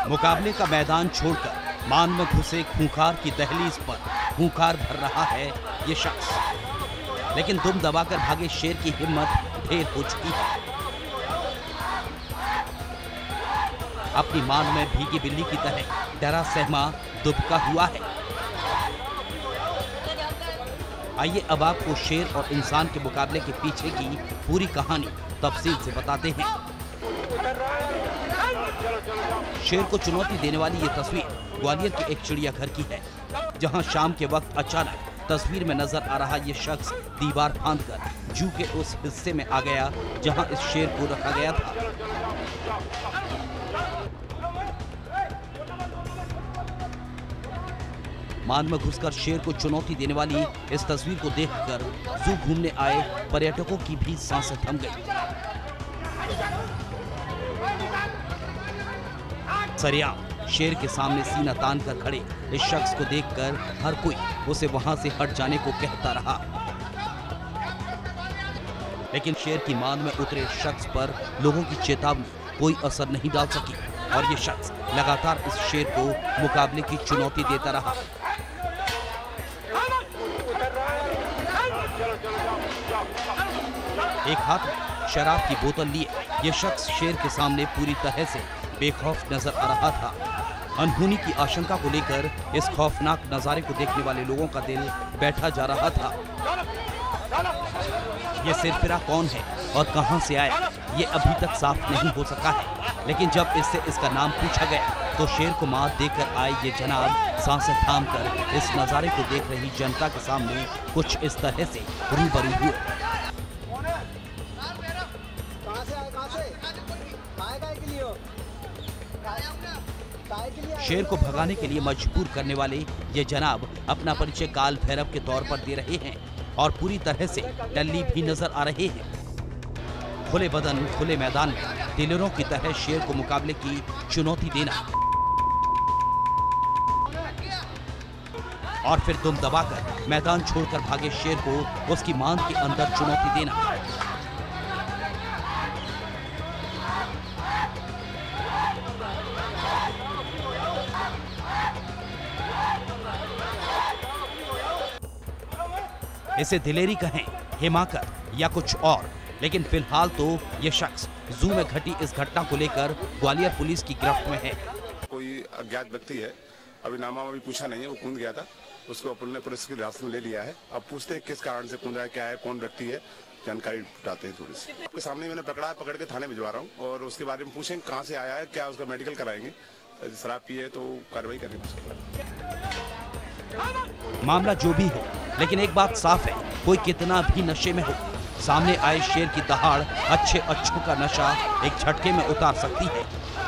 मुकाबले का मैदान छोड़कर मान में घुसे खूंखार की दहलीज पर खूंखार भर रहा है ये शख्स, लेकिन दुम दबाकर भागे शेर की हिम्मत ढेर हो चुकी है। अपनी मान में भीगी बिल्ली की तरह डरा सहमा दुबका हुआ है। आइए अब आपको शेर और इंसान के मुकाबले के पीछे की पूरी कहानी तफसील से बताते हैं। शेर को चुनौती देने वाली ये तस्वीर ग्वालियर के एक चिड़ियाघर की है, जहां शाम के वक्त अचानक तस्वीर में नजर आ रहा ये शख्स दीवार फांदकर जू के उस हिस्से में आ गया जहां इस शेर को रखा गया था। मान में घुसकर शेर को चुनौती देने वाली इस तस्वीर को देखकर जू घूमने आए पर्यटकों की भी सांसें थम गई। सरेआम शेर के सामने सीना तान कर खड़े इस शख्स को देखकर हर कोई उसे वहां से हट जाने को कहता रहा, लेकिन शेर की मान में उतरे शख्स पर लोगों की चेतावनी कोई असर नहीं डाल सकी और ये शख्स लगातार इस शेर को मुकाबले की चुनौती देता रहा। एक हाथ में शराब की बोतल लिए ये शख्स शेर के सामने पूरी तरह से बेखौफ नजर आ रहा था। अनहोनी की आशंका को लेकर इस खौफनाक नजारे को देखने वाले लोगों का दिल बैठा जा रहा था। ये सिरफिरा कौन है और कहां से आया, ये अभी तक साफ नहीं हो सका है, लेकिन जब इससे इसका नाम पूछा गया तो शेर को मात देकर आए ये जनाब सांसें थामकर इस नजारे को देख रही जनता के सामने कुछ इस तरह से रूबरू हुए। शेर को भगाने के लिए मजबूर करने वाले ये जनाब अपना परिचय काल भैरव के तौर पर दे रहे हैं और पूरी तरह से टल्ली भी नजर आ रहे हैं। खुले बदन खुले मैदान में दिलेरों की तरह शेर को मुकाबले की चुनौती देना और फिर दुम दबाकर मैदान छोड़कर भागे शेर को उसकी मान के अंदर चुनौती देना। इसे दिलेरी कहें, हिमाकर या कुछ और, लेकिन फिलहाल तो ये शख्स जू में घटी इस घटना को लेकर ग्वालियर पुलिस की गिरफ्त में है। कोई अज्ञात व्यक्ति है, अभी नामा अभी पूछा नहीं है, वो कूद गया था, उसको अपन ने पुलिस की हिरासत में ले लिया है। अब पूछते हैं किस कारण से कूदा है, क्या है, कौन व्यक्ति है, जानकारी जुटाते हैं थोड़ी सी। आपके सामने मैंने पकड़ के थाने भिजवा रहा हूँ और उसके बारे में पूछेंगे कहाँ से आया है, क्या उसका मेडिकल कराएंगे, शराब पिए तो कार्रवाई करेंगे। मामला जो भी हो, लेकिन एक बात साफ है, कोई कितना भी नशे में हो, सामने आए शेर की दहाड़ अच्छों का नशा एक झटके में उतार सकती है।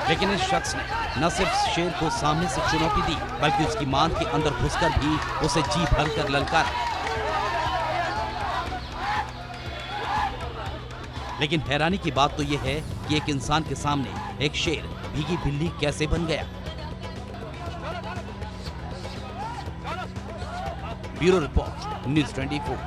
लेकिन इस शख्स ने न सिर्फ शेर को सामने से चुनौती दी, बल्कि उसकी मान के अंदर घुसकर भी उसे जी भरकर ललकारा। लेकिन हैरानी की बात तो यह है कि एक इंसान के सामने एक शेर भीगी बिल्ली कैसे बन गया। Bureau report, news 24।